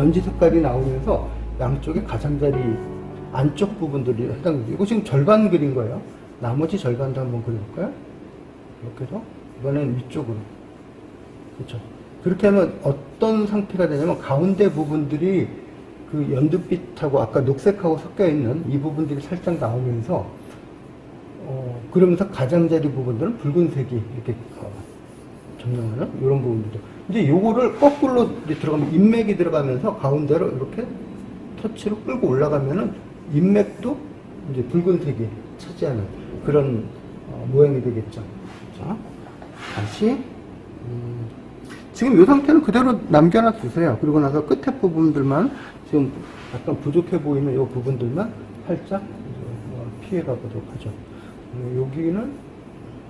연지 색깔이 나오면서 양쪽에 가장자리 안쪽 부분들이 해당되고, 이거 지금 절반 그린 거예요. 나머지 절반도 한번 그려볼까요? 이렇게 해서 이번엔 위쪽으로. 그렇죠. 그렇게 하면 어떤 상태가 되냐면 가운데 부분들이 그 연두빛하고 아까 녹색하고 섞여 있는 이 부분들이 살짝 나오면서 그러면서 가장자리 부분들은 붉은색이 이렇게 점령하는 이런 부분들도. 이제 요거를 거꾸로 이제 들어가면 인맥이 들어가면서 가운데로 이렇게 터치로 끌고 올라가면은 인맥도 이제 붉은색이 차지하는 그런 모양이 되겠죠. 자, 다시 지금 이 상태는 그대로 남겨놔 주세요. 그리고 나서 끝에 부분들만 지금 약간 부족해 보이는 이 부분들만 살짝 피해 가보도록 하죠. 여기는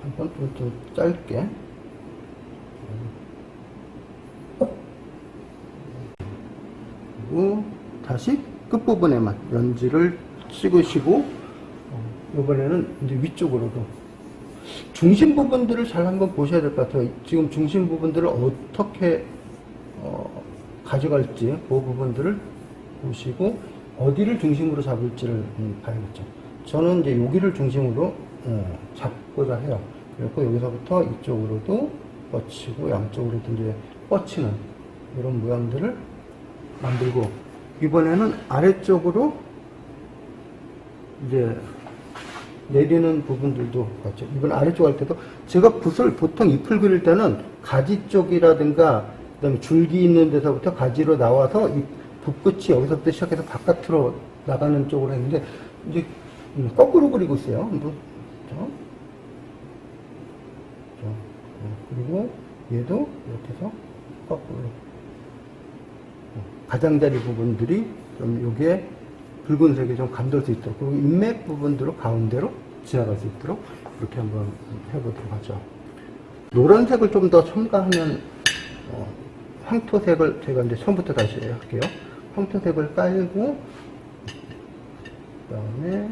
한번 좀 짧게. 그리고 다시 끝부분에만 연지를 찍으시고, 이번에는 이제 위쪽으로도 중심 부분들을 잘 한번 보셔야 될 것 같아요. 지금 중심 부분들을 어떻게 가져갈지 그 부분들을 보시고 어디를 중심으로 잡을지를 봐야겠죠. 저는 이제 여기를 중심으로 잡고자 해요. 그리고 여기서부터 이쪽으로도 뻗치고 양쪽으로도 이제 뻗치는 이런 모양들을 만들고, 이번에는 아래쪽으로 이제 내리는 부분들도 같죠. 이번 아래쪽 할 때도 제가 붓을 보통 잎을 그릴 때는 가지 쪽이라든가 그다음에 줄기 있는 데서부터 가지로 나와서 이 붓끝이 여기서부터 시작해서 바깥으로 나가는 쪽으로 했는데 이제 거꾸로 그리고 있어요. 그리고 얘도 이렇게 해서 거꾸로 가장자리 부분들이 좀 요게 붉은색이 좀 감돌 수 있도록, 그리고 인맥 부분들로 가운데로 지나갈 수 있도록 이렇게 한번 해보도록 하죠. 노란색을 좀 더 첨가하면 황토색을 제가 이제 처음부터 다시 할게요. 황토색을 깔고 그다음에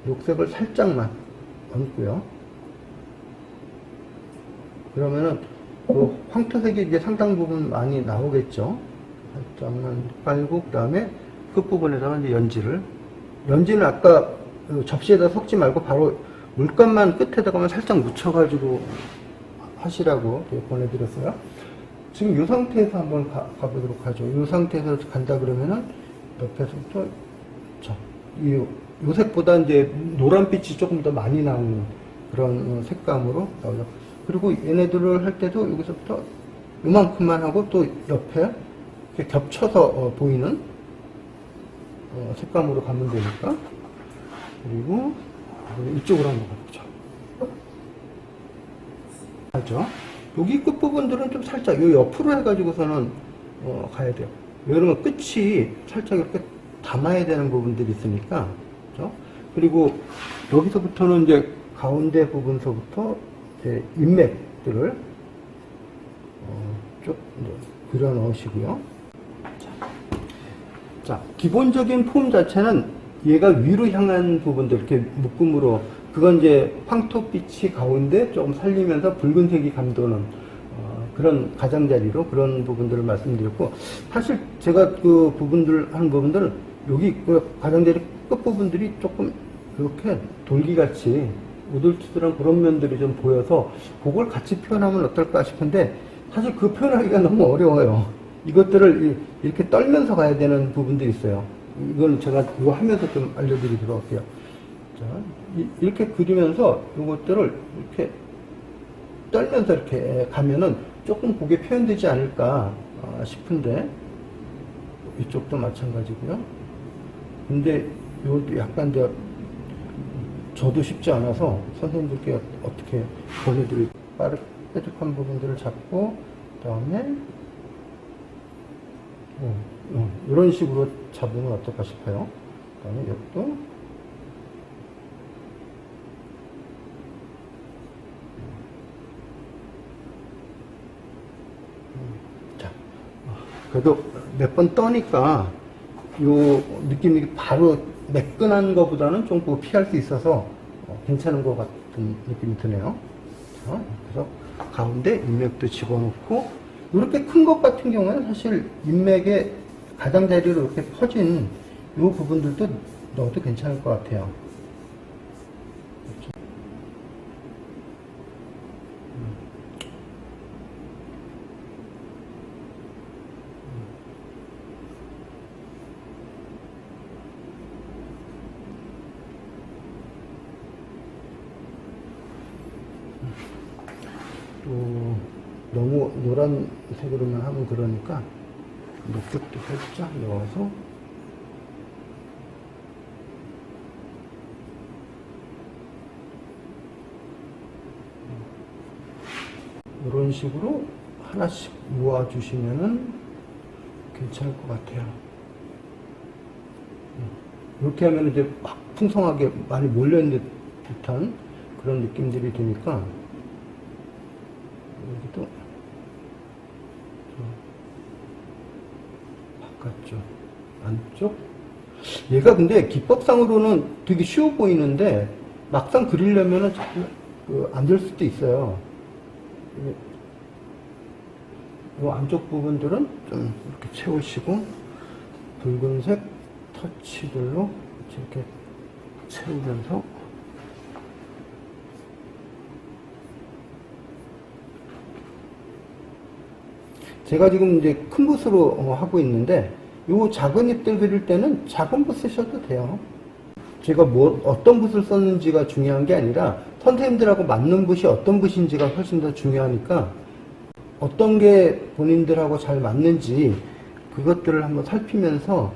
녹색을 살짝만 얹고요. 그러면은 그 황토색이 이제 상당 부분 많이 나오겠죠. 살짝만 깔고 그다음에 끝부분에다가 이제 연지는 아까 접시에다 섞지 말고 바로 물감만 끝에다가만 살짝 묻혀가지고 하시라고 보내드렸어요. 지금 이 상태에서 한번 가보도록 하죠. 이 상태에서 간다 그러면은 옆에서부터 요 색보다 이제 노란빛이 조금 더 많이 나오는 그런 색감으로 나오죠. 그리고 얘네들을 할 때도 여기서부터 이만큼만 하고 또 옆에 이렇게 겹쳐서 보이는 색감으로 가면 되니까. 그리고 이쪽으로 한번 가보죠. 하죠. 여기 끝부분들은 좀 살짝 요 옆으로 해가지고서는 가야 돼요. 왜냐면 끝이 살짝 이렇게 담아야 되는 부분들이 있으니까. 그렇죠? 그리고 여기서부터는 이제 가운데 부분서부터 이제 인맥들을 쭉 그려 넣으시고요. 자, 기본적인 폼 자체는 얘가 위로 향한 부분들, 이렇게 묶음으로, 그건 이제 황토빛이 가운데 조금 살리면서 붉은색이 감도는 그런 가장자리로 그런 부분들을 말씀드렸고, 사실 제가 그 부분들, 하는 부분들은 여기 그 가장자리 끝부분들이 조금 이렇게 돌기같이 우둘투둘한 그런 면들이 좀 보여서 그걸 같이 표현하면 어떨까 싶은데, 사실 그 표현하기가 너무 어려워요. 이것들을 이렇게 떨면서 가야 되는 부분들이 있어요. 이건 제가 이거 하면서 좀 알려드리도록 할게요. 자, 이렇게 그리면서 이것들을 이렇게 떨면서 이렇게 가면은 조금 그게 표현되지 않을까 싶은데, 이쪽도 마찬가지고요. 근데 이것도 약간 저도 쉽지 않아서 선생님들께 어떻게 보내드릴 뾰족한 부분들을 잡고, 그 다음에 이런 식으로 잡으면 어떨까 싶어요. 그 다음에 이것도 자, 그래도 몇 번 떠니까 요 느낌이 바로 매끈한 것보다는 좀 피할 수 있어서 괜찮은 것 같은 느낌이 드네요. 그래서 가운데 인맥도 집어넣고, 이렇게 큰 것 같은 경우는 사실 인맥의 가장자리로 이렇게 퍼진 이 부분들도 넣어도 괜찮을 것 같아요. 또 너무 노란색으로만 하면 그러니까 녹색도 살짝 넣어서 이런 식으로 하나씩 모아주시면은 괜찮을 것 같아요. 이렇게 하면 이제 막 풍성하게 많이 몰려있는 듯한 그런 느낌들이 드니까 여기도 바깥쪽, 안쪽. 얘가 근데 기법상으로는 되게 쉬워 보이는데 막상 그리려면은 안 될 수도 있어요. 이 안쪽 부분들은 좀 이렇게 채우시고 붉은색 터치들로 이렇게 채우면서 제가 지금 이제 큰 붓으로 하고 있는데 요 작은 잎들 그릴 때는 작은 붓 쓰셔도 돼요. 제가 어떤 붓을 썼는지가 중요한 게 아니라 선생님들하고 맞는 붓이 어떤 붓인지가 훨씬 더 중요하니까 어떤 게 본인들하고 잘 맞는지 그것들을 한번 살피면서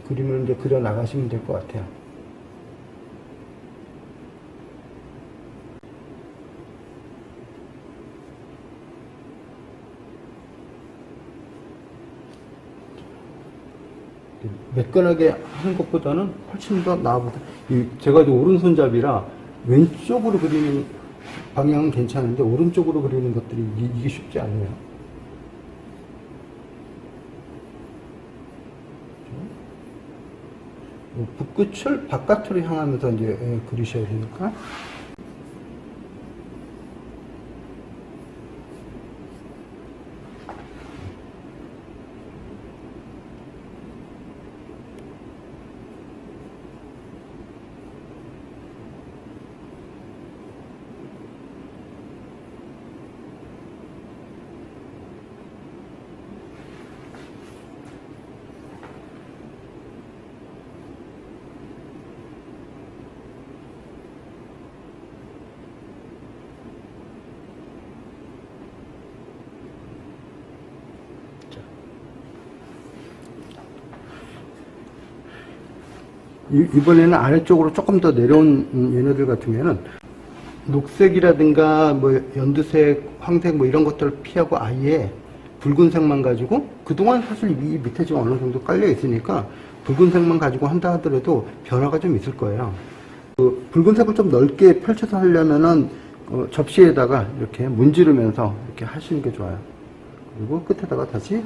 그림을 이제 그려 나가시면 될 것 같아요. 매끈하게 하는 것보다는 훨씬 더 나아보다. 제가 이제 오른손잡이라 왼쪽으로 그리는 방향은 괜찮은데 오른쪽으로 그리는 것들이 이게 쉽지 않아요. 붓끝을 바깥으로 향하면서 이제 그리셔야 되니까. 이번에는 아래쪽으로 조금 더 내려온 얘네들 같으면은 녹색이라든가 뭐 연두색, 황색 뭐 이런 것들을 피하고 아예 붉은색만 가지고 그동안 사실 이 밑에 지금 어느 정도 깔려 있으니까 붉은색만 가지고 한다 하더라도 변화가 좀 있을 거예요. 그 붉은색을 좀 넓게 펼쳐서 하려면은 접시에다가 이렇게 문지르면서 이렇게 하시는 게 좋아요. 그리고 끝에다가 다시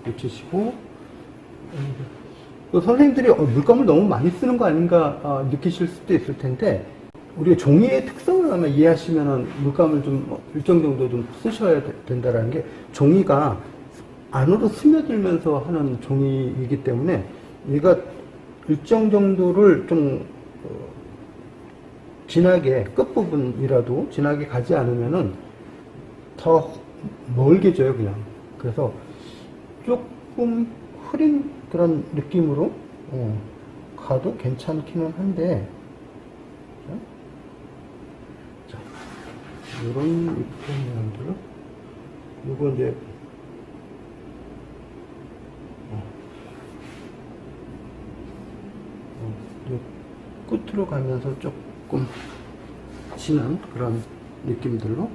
붙이시고 선생님들이 물감을 너무 많이 쓰는 거 아닌가 느끼실 수도 있을 텐데 우리가 종이의 특성을 아마 이해하시면은 물감을 좀 일정 정도 좀 쓰셔야 된다라는 게 종이가 안으로 스며들면서 하는 종이이기 때문에 얘가 일정 정도를 좀 진하게 끝부분이라도 진하게 가지 않으면은 더 멀게 져요 그냥. 그래서 조금 흐린 그런 느낌으로 가도 괜찮기는 한데 자, 이런 모양들을 요거 이제 끝으로 가면서 조금 진한 그런 느낌들로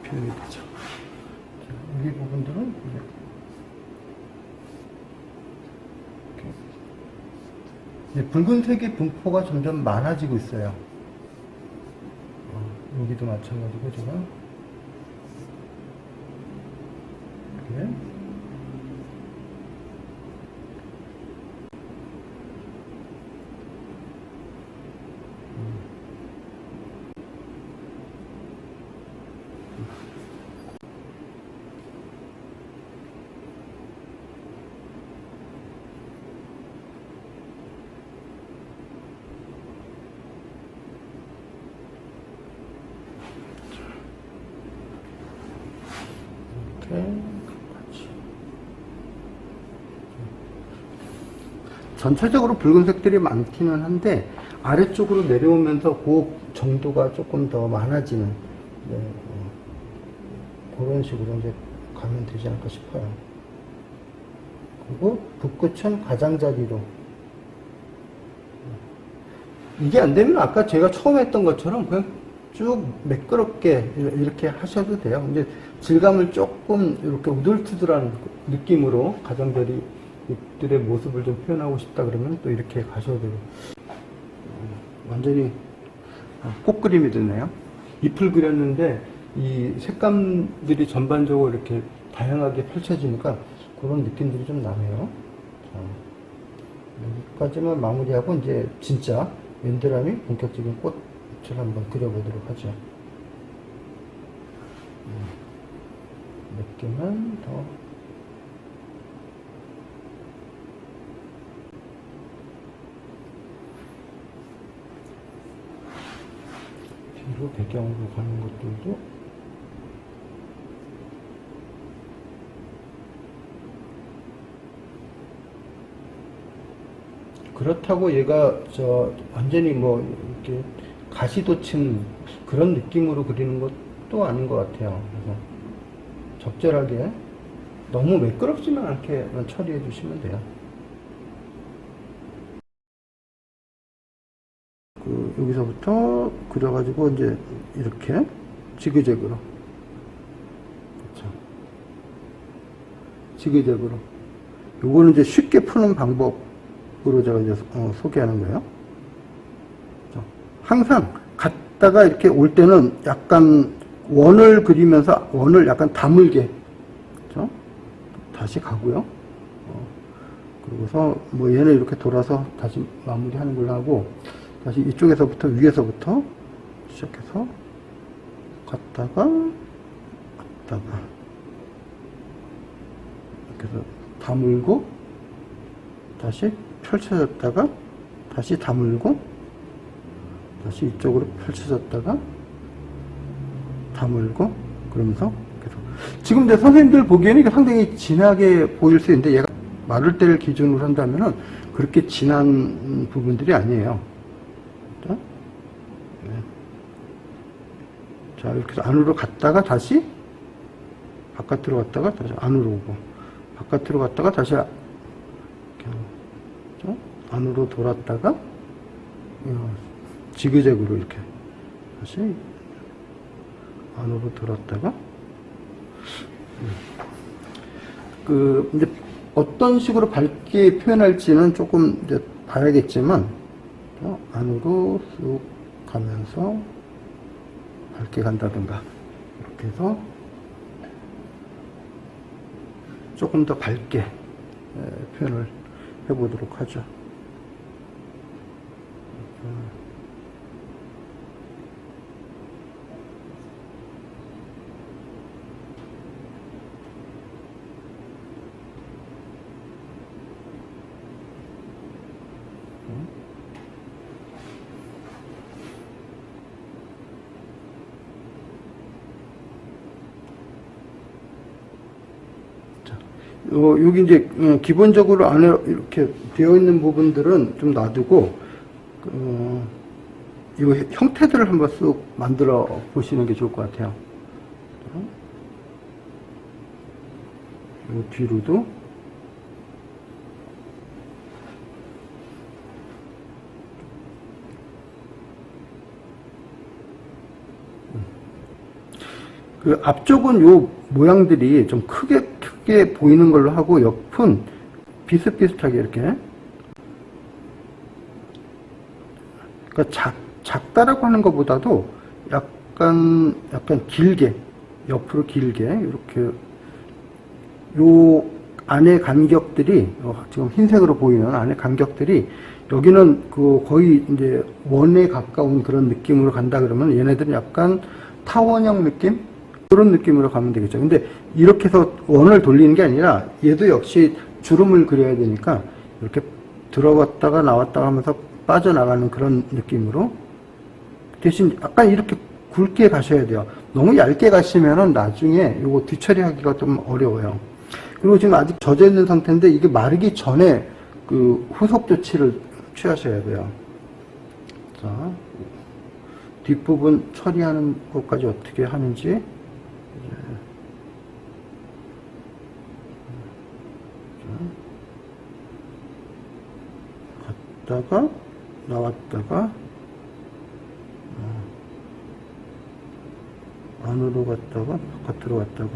표현이 되죠. 자, 여기 부분들은 붉은색의 분포가 점점 많아지고 있어요. 여기도 마찬가지고 제가 이렇게 전체적으로 붉은색들이 많기는 한데 아래쪽으로 내려오면서 그 정도가 조금 더 많아지는, 네, 그런 식으로 이제 가면 되지 않을까 싶어요. 그리고 붓끝은 가장자리로. 이게 안 되면 아까 제가 처음 했던 것처럼 그냥 쭉 매끄럽게 이렇게 하셔도 돼요. 이제 질감을 조금 이렇게 우둘투둘한 느낌으로 가장자리들의 모습을 좀 표현하고 싶다 그러면 또 이렇게 가셔도 되고. 완전히 꽃그림이 됐네요. 잎을 그렸는데 이 색감들이 전반적으로 이렇게 다양하게 펼쳐지니까 그런 느낌들이 좀 나네요. 자, 여기까지만 마무리하고 이제 진짜 웬드람이 본격적인 꽃을 한번 그려보도록 하죠. 몇 개만 더. 뒤로 배경으로 가는 것들도 그렇다고 얘가 완전히 뭐 이렇게 가시돋친 그런 느낌으로 그리는 것도 아닌 것 같아요. 그래서 적절하게 너무 매끄럽지만 않게만 처리해 주시면 돼요. 여기서부터 그려가지고 이제 이렇게 지그재그로, 그렇죠. 지그재그로. 요거는 이제 쉽게 푸는 방법으로 제가 이제 소개하는 거예요. 그렇죠. 항상 갔다가 이렇게 올 때는 약간 원을 그리면서 원을 약간 다물게, 그렇죠. 다시 가고요. 그리고서 뭐 얘는 이렇게 돌아서 다시 마무리하는 걸로 하고, 다시 이쪽에서부터 위에서부터 시작해서 갔다가 왔다가 이렇게 해서 다물고 다시 펼쳐졌다가 다시 다물고 다시 이쪽으로 펼쳐졌다가 다물고, 그러면서 계속. 지금 내 선생님들 보기에는 이게 상당히 진하게 보일 수 있는데 얘가 마를 때를 기준으로 한다면은 그렇게 진한 부분들이 아니에요. 네. 자, 이렇게 해서 안으로 갔다가 다시 바깥으로 갔다가 다시 안으로 오고, 바깥으로 갔다가 다시 이렇게 안으로 돌았다가 지그재그로 이렇게 다시 안으로 돌았다가 이제 어떤 식으로 밝게 표현할지는 조금 이제 봐야겠지만, 안으로 쑥 가면서 밝게 간다든가 이렇게 해서 조금 더 밝게 표현을 해보도록 하죠. 여기 이제 기본적으로 안에 이렇게 되어 있는 부분들은 좀 놔두고 이 형태들을 한번 쓱 만들어 보시는 게 좋을 것 같아요. 이 뒤로도 그 앞쪽은 요 모양들이 좀 크게 보이는 걸로 하고, 옆은 비슷비슷하게 이렇게, 그러니까 작다라고 하는 것보다도 약간 길게, 옆으로 길게 이렇게, 요 안에 간격들이 지금 흰색으로 보이는 안에 간격들이, 여기는 거의 이제 원에 가까운 그런 느낌으로 간다 그러면 얘네들은 약간 타원형 느낌? 그런 느낌으로 가면 되겠죠. 근데 이렇게 해서 원을 돌리는 게 아니라 얘도 역시 주름을 그려야 되니까 이렇게 들어갔다가 나왔다가 하면서 빠져나가는 그런 느낌으로, 대신 약간 이렇게 굵게 가셔야 돼요. 너무 얇게 가시면은 나중에 요거 뒤처리하기가 좀 어려워요. 그리고 지금 아직 젖어 있는 상태인데 이게 마르기 전에 그 후속 조치를 취하셔야 돼요. 자, 뒷부분 처리하는 것까지 어떻게 하는지 갔다가 나왔다가 안으로 갔다가 바깥으로 갔다가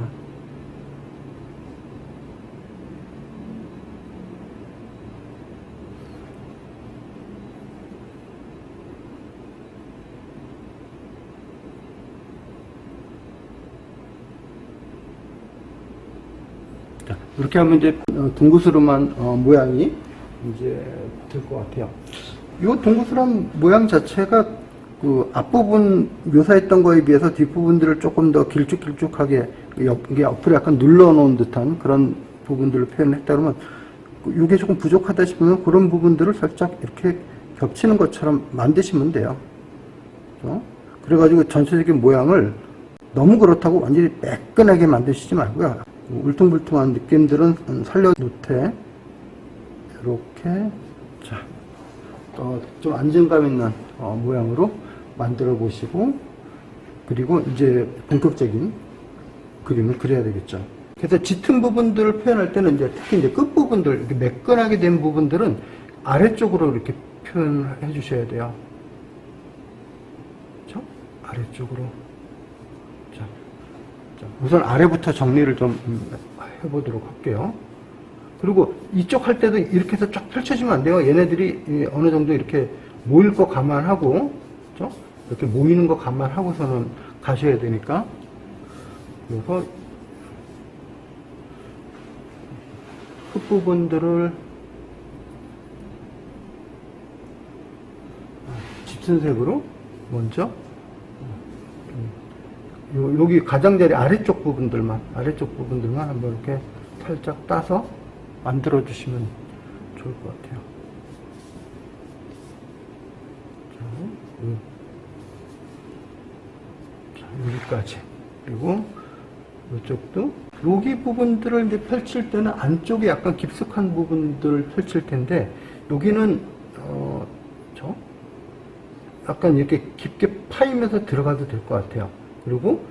자, 이렇게 하면 이제 둥그스름한 모양이 이제 될 것 같아요. 이 둥그스런 모양 자체가 그 앞부분 묘사했던 거에 비해서 뒷부분들을 조금 더 길쭉길쭉하게 이게 옆으로 약간 눌러 놓은 듯한 그런 부분들을 표현했다 그러면 이게 조금 부족하다 싶으면 그런 부분들을 살짝 이렇게 겹치는 것처럼 만드시면 돼요. 그래가지고 전체적인 모양을 너무 그렇다고 완전히 매끈하게 만드시지 말고요. 울퉁불퉁한 느낌들은 살려놓되 이렇게 자, 좀 안정감 있는 모양으로 만들어 보시고 그리고 이제 본격적인 그림을 그려야 되겠죠. 그래서 짙은 부분들을 표현할 때는 이제 특히 이제 끝 부분들 이렇게 매끈하게 된 부분들은 아래쪽으로 이렇게 표현해 주셔야 돼요. 그렇죠? 아래쪽으로. 자, 우선 아래부터 정리를 좀 해보도록 할게요. 그리고 이쪽 할 때도 이렇게 해서 쫙 펼쳐지면 안 돼요. 얘네들이 어느 정도 이렇게 모일 거 감안하고, 그렇죠? 이렇게 모이는 거 감안하고서는 가셔야 되니까. 그래서 끝부분들을 짙은 색으로 먼저 여기 가장자리 아래쪽 부분들만 한번 이렇게 살짝 따서 만들어 주시면 좋을 것 같아요. 자, 여기까지. 그리고 이쪽도 여기 부분들을 이제 펼칠 때는 안쪽에 약간 깊숙한 부분들을 펼칠 텐데 여기는 약간 이렇게 깊게 파이면서 들어가도 될 것 같아요. 그리고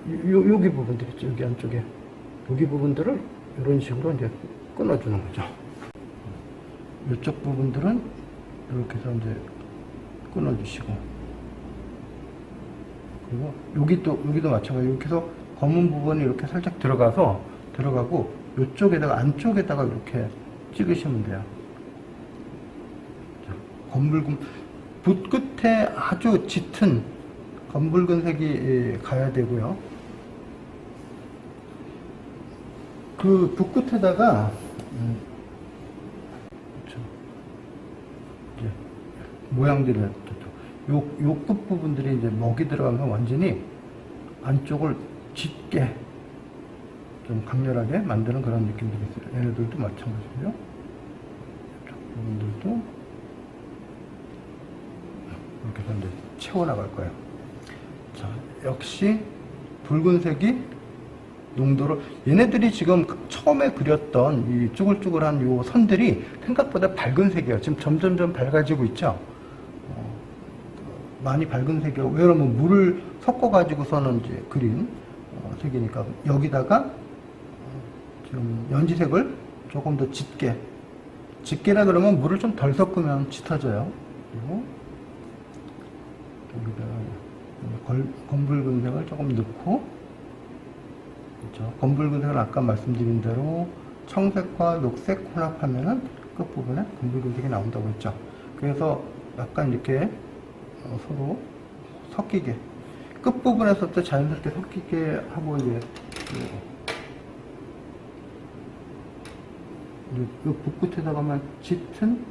여기 부분들 있죠. 여기 안쪽에 여기 부분들을 이런 식으로 이제 끊어주는 거죠. 이쪽 부분들은 이렇게 해서 이제 끊어주시고 그리고 여기도 마찬가지로 이렇게 해서 검은 부분이 이렇게 살짝 들어가고 이쪽에다가 안쪽에다가 이렇게 찍으시면 돼요. 자, 검붉은 붓 끝에 아주 짙은 검붉은 색이 가야 되고요. 그 붓 끝에다가 이제 모양들을 요 끝부분들이 이제 먹이 들어가면 완전히 안쪽을 짙게 좀 강렬하게 만드는 그런 느낌들이 있어요. 얘네들도 마찬가지고요. 이쪽 부분들도 이렇게 해서 이제 채워나갈 거예요. 자, 역시 붉은색이 농도를 얘네들이 지금 처음에 그렸던 이 쭈글쭈글한 요 선들이 생각보다 밝은 색이에요. 지금 점점점 밝아지고 있죠. 많이 밝은 색이에요. 왜냐면 물을 섞어 가지고서는 이제 그린 색이니까 여기다가 지금 연지색을 조금 더 짙게라 그러면 물을 좀 덜 섞으면 짙어져요. 그리고 여기다가 검붉은 색을 조금 넣고 그렇죠. 검붉은 색은 아까 말씀드린 대로 청색과 녹색 혼합하면은 끝부분에 검붉은 색이 나온다고 했죠. 그래서 약간 이렇게 서로 섞이게 끝부분에서부터 자연스럽게 섞이게 하고 이제 이 붓끝에다가만 짙은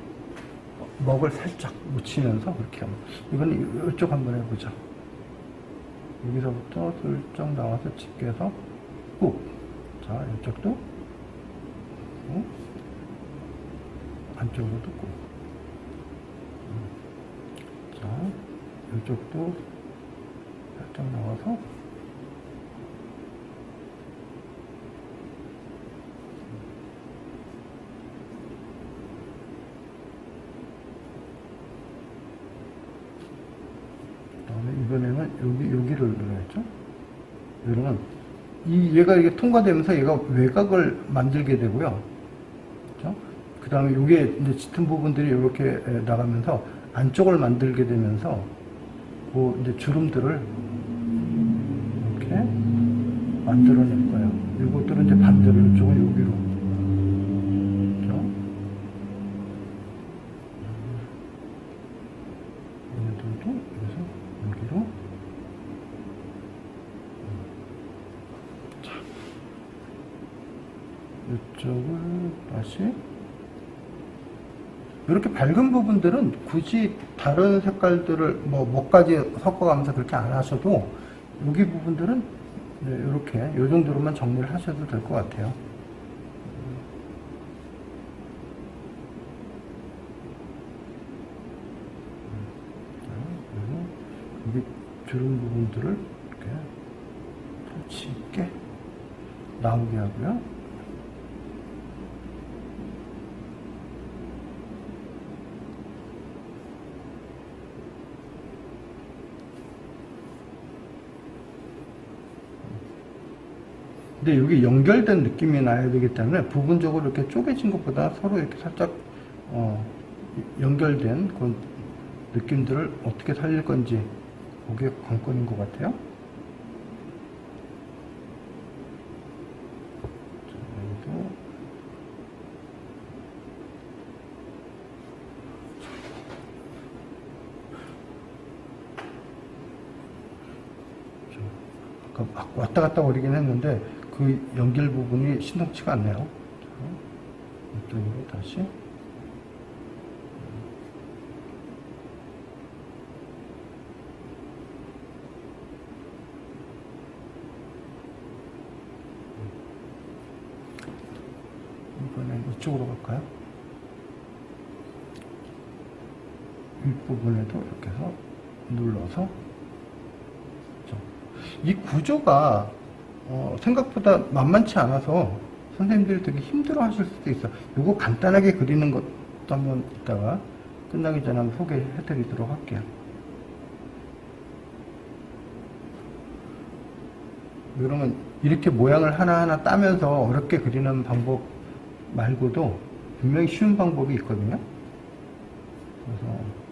먹을 살짝 묻히면서 그렇게 하면 이건 이쪽 한번 해보죠. 여기서부터 슬쩍 나와서 짙게 해서 꾹. 자, 이쪽도 안쪽으로도 꾹. 자, 이쪽도 살짝 나와서 이번에는 여기를 눌러야죠. 이러면 얘가 이게 통과되면서 얘가 외곽을 만들게 되고요. 그렇죠? 그 다음에 이게 이제 짙은 부분들이 이렇게 나가면서 안쪽을 만들게 되면서 그 이제 주름들을 이렇게 만들어낼 거예요. 이것들은 이제 반대로 이쪽은 여기로. 그렇죠? 얘네들도 여기서 여기로. 자, 이쪽을 다시. 이렇게 밝은 부분들은 굳이 다른 색깔들을 뭐까지 섞어가면서 그렇게 안 하셔도 여기 부분들은 이렇게 이 정도로만 정리를 하셔도 될 것 같아요. 그리고 여기 주름 부분들을 이렇게 터치 있게 나오게 하고요. 근데 여기 연결된 느낌이 나야 되기 때문에 부분적으로 이렇게 쪼개진 것보다 서로 이렇게 살짝 연결된 그런 느낌들을 어떻게 살릴 건지 그게 관건인 것 같아요. 자, 여기도 아까 왔다 갔다 거리긴 했는데 그 연결 부분이 신통치가 않네요. 이쪽으로 다시. 이번엔 이쪽으로 갈까요? 윗부분에도 이렇게 해서 눌러서. 이 구조가 생각보다 만만치 않아서 선생님들이 되게 힘들어 하실 수도 있어. 이거 간단하게 그리는 것도 한번 이따가 끝나기 전에 한번 소개해 드리도록 할게요. 그러면 이렇게 모양을 하나하나 따면서 어렵게 그리는 방법 말고도 분명히 쉬운 방법이 있거든요. 그래서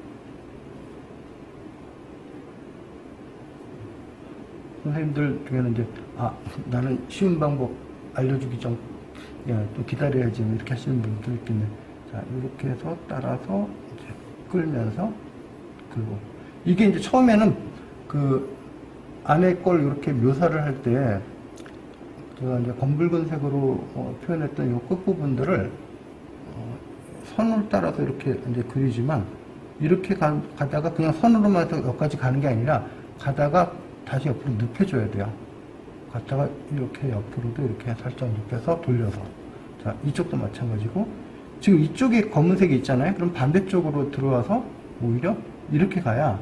선생님들 중에는 이제 나는 쉬운 방법 알려주기 좀 기다려야지 이렇게 하시는 분들 있겠네. 자, 이렇게 해서 따라서 이제 끌면서 그리고 이게 이제 처음에는 그 안에 걸 이렇게 묘사를 할 때 제가 이제 검붉은 색으로 표현했던 이 끝부분들을 선을 따라서 이렇게 이제 그리지만 이렇게 가다가 그냥 선으로만 해서 여기까지 가는 게 아니라 가다가 다시 옆으로 눕혀줘야 돼요. 갔다가 이렇게 옆으로도 이렇게 살짝 눕혀서 돌려서. 자, 이쪽도 마찬가지고. 지금 이쪽에 검은색이 있잖아요. 그럼 반대쪽으로 들어와서 오히려 이렇게 가야,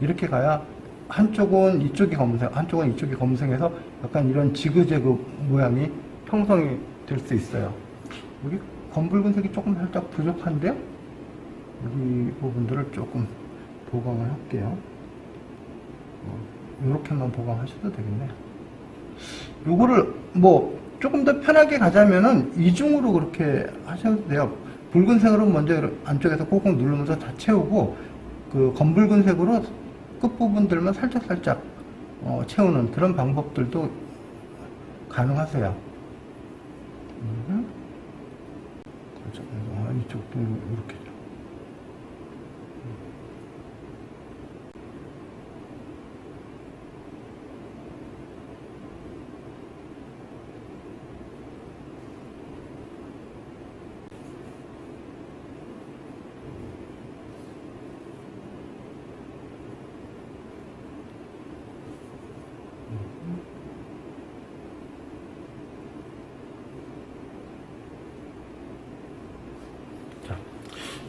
이렇게 가야 한쪽은 이쪽이 검은색, 한쪽은 이쪽이 검은색에서 약간 이런 지그재그 모양이 형성이 될 수 있어요. 여기 검붉은색이 조금 살짝 부족한데요? 여기 부분들을 조금 보강을 할게요. 이렇게만 보강하셔도 되겠네요. 요거를 조금 더 편하게 가자면은 이중으로 그렇게 하셔도 돼요. 붉은색으로 먼저 안쪽에서 꾹꾹 누르면서 다 채우고 그 검붉은색으로 끝부분들만 살짝 채우는 그런 방법들도 가능하세요. 이쪽도 이렇게.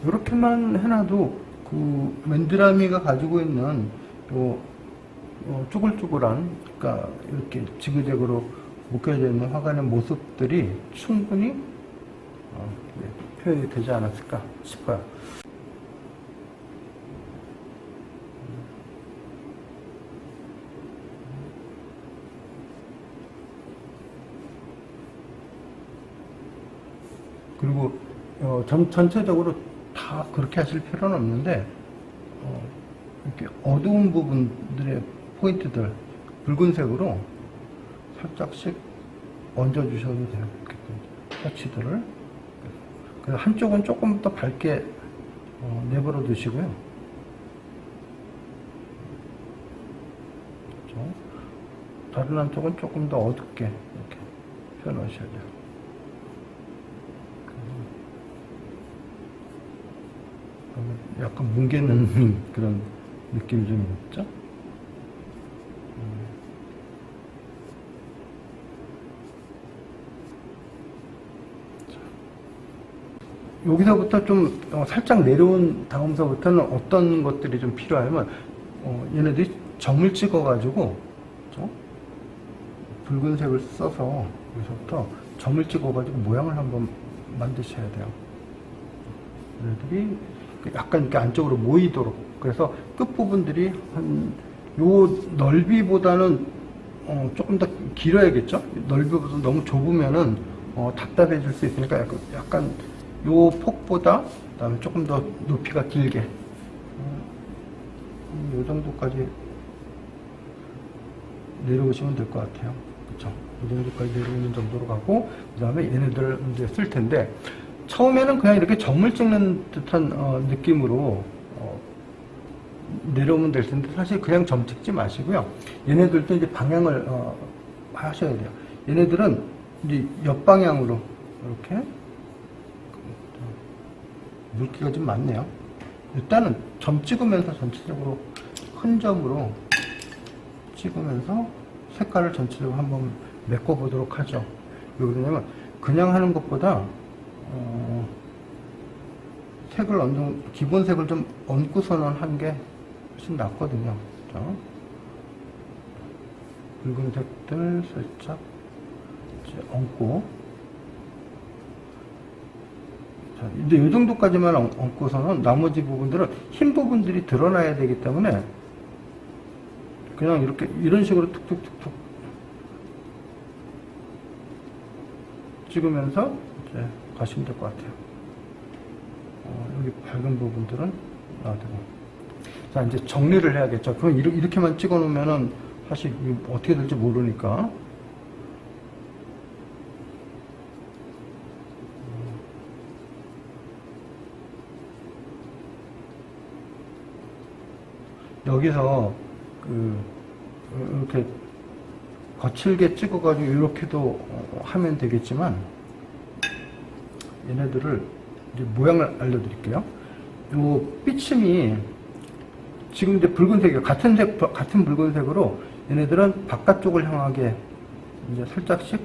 이렇게만 해놔도 그 맨드라미가 가지고 있는 쪼글쪼글한, 그러니까 이렇게 지그재그로 묶여져 있는 화관의 모습들이 충분히 표현이 되지 않았을까 싶어요. 그리고 전체적으로 다 그렇게 하실 필요는 없는데 이렇게 어두운 부분들의 포인트들 붉은색으로 살짝씩 얹어주셔도 돼요. 이렇게 터치들을. 그래서 한쪽은 조금 더 밝게 내버려 두시고요. 그렇죠? 다른 한쪽은 조금 더 어둡게 이렇게 펴놓으셔야 돼요. 약간 뭉개는 그런 느낌이 좀 있죠? 여기서부터 좀 살짝 내려온 다음서부터는 어떤 것들이 좀 필요하냐면 얘네들이 점을 찍어가지고 그렇죠? 붉은색을 써서 여기서부터 점을 찍어가지고 모양을 한번 만드셔야 돼요. 얘네들이 약간 이렇게 안쪽으로 모이도록. 그래서 끝부분들이 요 넓이보다는 조금 더 길어야겠죠? 넓이보다 너무 좁으면은 답답해질 수 있으니까 약간 요 폭보다 그다음에 조금 더 높이가 길게 요 정도까지 내려오시면 될 것 같아요. 그쵸? 이 정도까지 내려오는 정도로 가고 그 다음에 얘네들을 이제 쓸 텐데 처음에는 그냥 이렇게 점을 찍는 듯한 느낌으로 내려오면 될 텐데 사실 그냥 점 찍지 마시고요. 얘네들도 이제 방향을 하셔야 돼요. 얘네들은 이제 옆방향으로 이렇게 물기가 좀 많네요. 일단은 점 찍으면서 전체적으로 큰 점으로 찍으면서 색깔을 전체적으로 한번 메꿔보도록 하죠. 왜 그러냐면 그냥 하는 것보다 색을 어느 정도 기본 색을 좀 얹고서는 하는 게 훨씬 낫거든요. 그렇죠? 붉은 색들 살짝 이제 얹고 자, 이제 이 정도까지만 얹고서는 나머지 부분들은 흰 부분들이 드러나야 되기 때문에 그냥 이렇게 이런 식으로 툭툭툭툭 찍으면서 이제 가시면 될 것 같아요. 여기 밝은 부분들은 놔두고. 자, 이제 정리를 해야겠죠. 그럼 이렇게만 찍어 놓으면은 사실 어떻게 될지 모르니까. 여기서 이렇게 거칠게 찍어가지고 이렇게도 하면 되겠지만 얘네들을 이제 모양을 알려드릴게요. 요 삐침이 지금 이제 붉은색이에요. 같은 붉은색으로 얘네들은 바깥쪽을 향하게 이제 살짝씩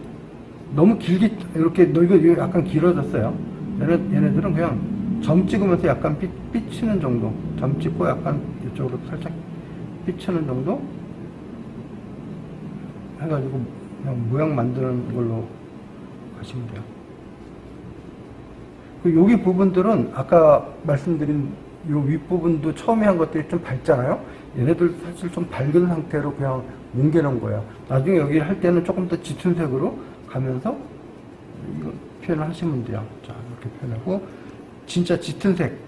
너무 길게 이렇게 이거 약간 길어졌어요. 얘네들은 그냥 점 찍으면서 약간 삐치는 정도. 점 찍고 약간 이쪽으로 살짝 삐치는 정도 해가지고 그냥 모양 만드는 걸로 가시면 돼요. 여기 부분들은 아까 말씀드린 요 윗부분도 처음에 한 것들이 좀 밝잖아요. 얘네들 사실 좀 밝은 상태로 그냥 뭉개놓은 거예요. 나중에 여기 할 때는 조금 더 짙은 색으로 가면서 이거 표현을 하시면 돼요. 자, 이렇게 표현하고 진짜 짙은 색.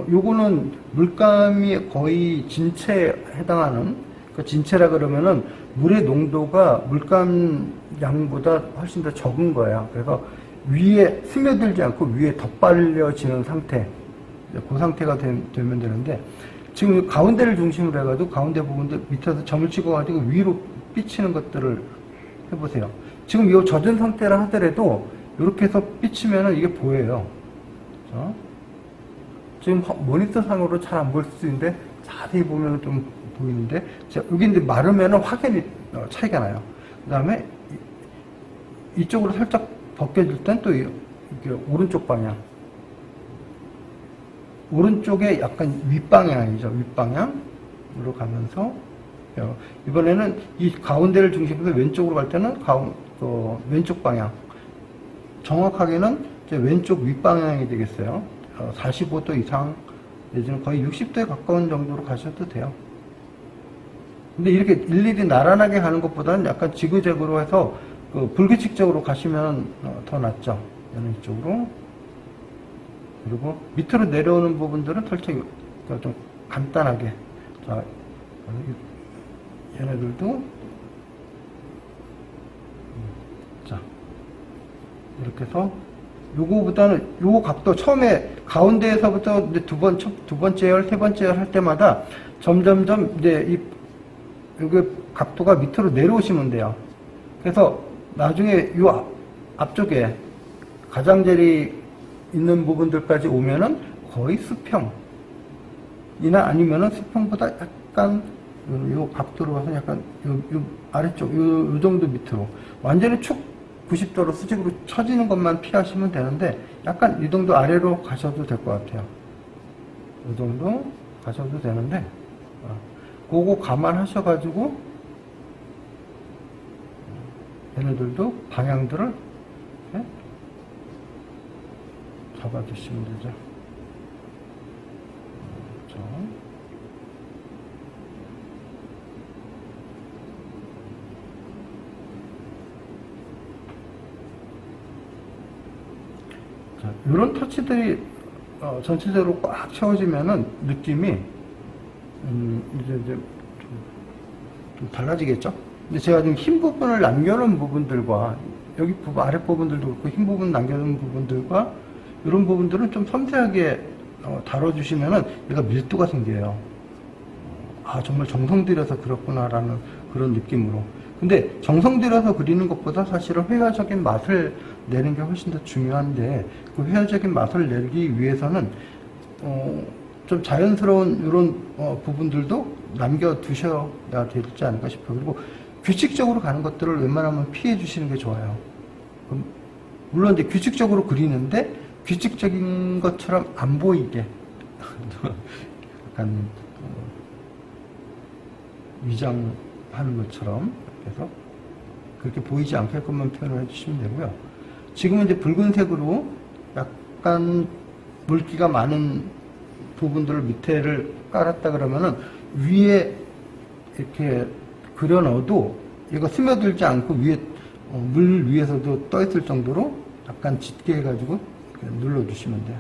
요거는 물감이 거의 진체에 해당하는 그 진체라 그러면은 물의 농도가 물감 양보다 훨씬 더 적은 거예요. 그래서 위에 스며들지 않고 위에 덧발려지는 상태, 그 상태가 되면 되는데 지금 가운데를 중심으로 해가지고 가운데 부분도 밑에서 점을 찍어가지고 위로 삐치는 것들을 해보세요. 지금 이 젖은 상태라 하더라도 이렇게 해서 삐치면은 이게 보여요. 그렇죠? 지금 모니터 상으로 잘 안 보일 수 있는데 자세히 보면 좀 보이는데 여기 이제 마르면은 확연히 차이가 나요. 그 다음에 이쪽으로 살짝 벗겨질 땐 또 이렇게 오른쪽 방향. 오른쪽에 약간 윗방향이죠. 윗방향으로 가면서 이번에는 이 가운데를 중심으로 왼쪽으로 갈 때는 왼쪽 방향. 정확하게는 이제 왼쪽 윗방향이 되겠어요. 45도 이상 내지는 거의 60도에 가까운 정도로 가셔도 돼요. 근데 이렇게 일일이 나란하게 가는 것보다는 약간 지그재그로 해서 불규칙적으로 가시면 더 낫죠. 얘는 이쪽으로. 그리고 밑으로 내려오는 부분들은 설정이 좀 간단하게. 자, 얘네들도 자 이렇게 해서 요거보다는 요 각도 처음에 가운데에서부터 이제 두 번째 열, 세 번째 열 할 때마다 점점점 이제 여기 각도가 밑으로 내려오시면 돼요. 그래서 나중에 요 앞쪽에 가장자리 있는 부분들까지 오면은 거의 수평이나 아니면은 수평보다 약간 요 각도로 와서 약간 요 아래쪽 요 정도 밑으로 완전히 축 90도로 수직으로 처지는 것만 피하시면 되는데 약간 이 정도 아래로 가셔도 될 것 같아요. 이 정도 가셔도 되는데 그거 감안하셔가지고 얘네들도 방향들을 잡아주시면 되죠. 자, 이런 터치들이 전체적으로 꽉 채워지면은 느낌이 이제 좀 달라지겠죠? 근데 제가 지금 흰 부분을 남겨놓은 부분들과 여기 부분, 아랫 부분들도 그렇고 흰 부분 남겨놓은 부분들과 이런 부분들은 좀 섬세하게 다뤄주시면은 얘가 밀도가 생겨요. 아, 정말 정성 들여서 그렇구나라는 그런 느낌으로. 근데 정성 들여서 그리는 것보다 사실은 회화적인 맛을 내는 게 훨씬 더 중요한데 그 회화적인 맛을 내기 위해서는 좀 자연스러운 이런 부분들도 남겨두셔야 되지 않을까 싶어요. 그리고 규칙적으로 가는 것들을 웬만하면 피해 주시는 게 좋아요. 물론 이제 규칙적으로 그리는데 규칙적인 것처럼 안 보이게 약간 위장하는 것처럼 그래서 그렇게 보이지 않게끔만 표현을 해주시면 되고요. 지금은 이제 붉은색으로 약간 물기가 많은 부분들을 밑에를 깔았다 그러면은 위에 이렇게 그려 넣어도 얘가 스며들지 않고 위에 물 위에서도 떠 있을 정도로 약간 짙게 해가지고 눌러주시면 돼요.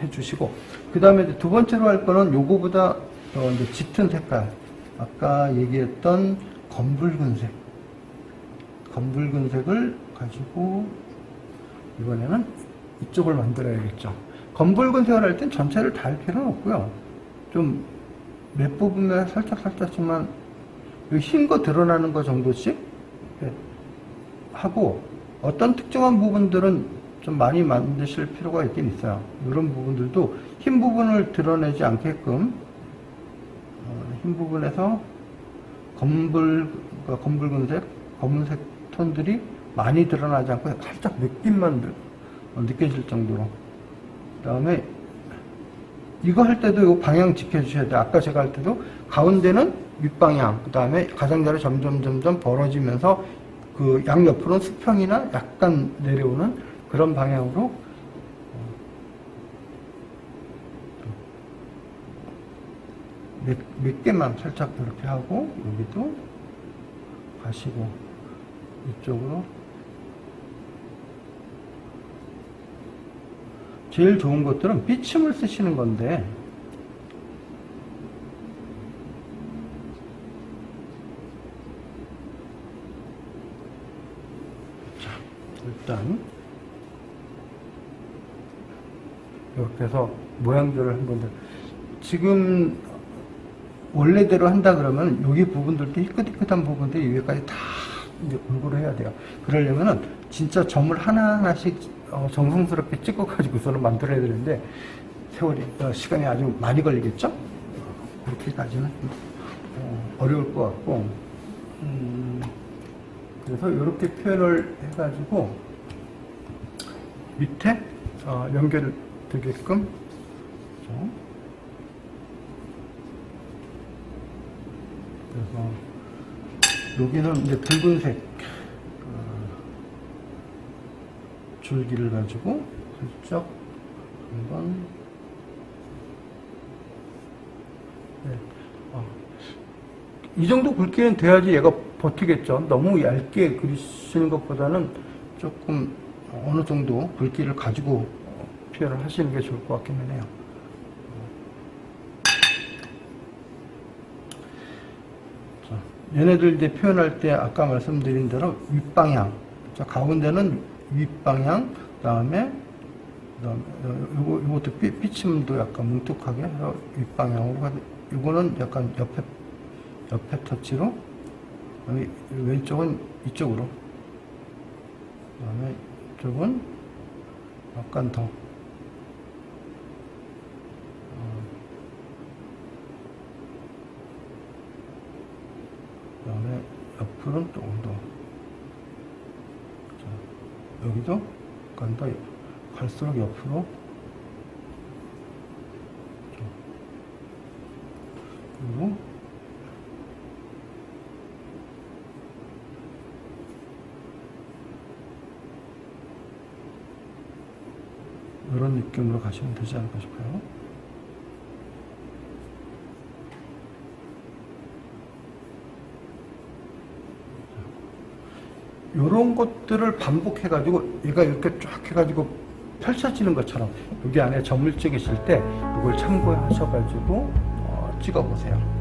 해주시고 그 다음에 두 번째로 할 거는 요거보다 더 이제 짙은 색깔, 아까 얘기했던 검붉은색을 가지고 이번에는 이쪽을 만들어야겠죠. 검붉은색을 할 땐 전체를 다 할 필요는 없고요. 좀 몇 부분에 살짝씩만 흰 거 드러나는 거 정도씩 하고 어떤 특정한 부분들은 좀 많이 만드실 필요가 있긴 있어요. 이런 부분들도 흰 부분을 드러내지 않게끔 흰 부분에서 검붉은색, 검은색 톤들이 많이 드러나지 않고 살짝 느낌만 느껴질 정도로. 그 다음에 이거 할 때도 이 방향 지켜주셔야 돼요. 아까 제가 할 때도 가운데는 윗방향, 그 다음에 가장자리 점점 벌어지면서 그 양옆으로는 수평이나 약간 내려오는 그런 방향으로 몇 개만 살짝 이렇게 하고 여기도 가시고 이쪽으로 제일 좋은 것들은 삐침을 쓰시는 건데 자, 일단 이렇게 해서 모양들을 한번 지금 원래대로 한다 그러면 여기 부분들도 희끗희끗한 부분들이 위에까지 다 이제 골고루 해야 돼요. 그러려면은 진짜 점을 하나하나씩 정성스럽게 찍어가지고서는 만들어야 되는데 시간이 아주 많이 걸리겠죠? 그렇게까지는 어려울 것 같고 그래서 이렇게 표현을 해가지고 밑에 연결되게끔 그래서 여기는 이제 붉은색 줄기를 가지고 슬쩍 한번 이 정도 굵기는 돼야지 얘가 버티겠죠. 너무 얇게 그리시는 것보다는 조금 어느 정도 굵기를 가지고 표현을 하시는 게 좋을 것 같기는 해요. 얘네들 이제 표현할 때 아까 말씀드린 대로 윗방향, 자, 가운데는 윗방향, 그다음에 요것도 삐침도 약간 뭉툭하게 해서 윗방향으로, 요거는 약간 옆에 터치로, 여기 왼쪽은 이쪽으로, 그다음에 이쪽은 약간 더 그다음에 옆으로는 조금 더, 자, 여기도 약간 더 갈수록 옆으로, 그리고 이런 느낌으로 가시면 되지 않을까 싶어요. 이런 것들을 반복해가지고 얘가 이렇게 쫙 해가지고 펼쳐지는 것처럼 여기 안에 점을 찍으실 때 이걸 참고하셔가지고 찍어보세요.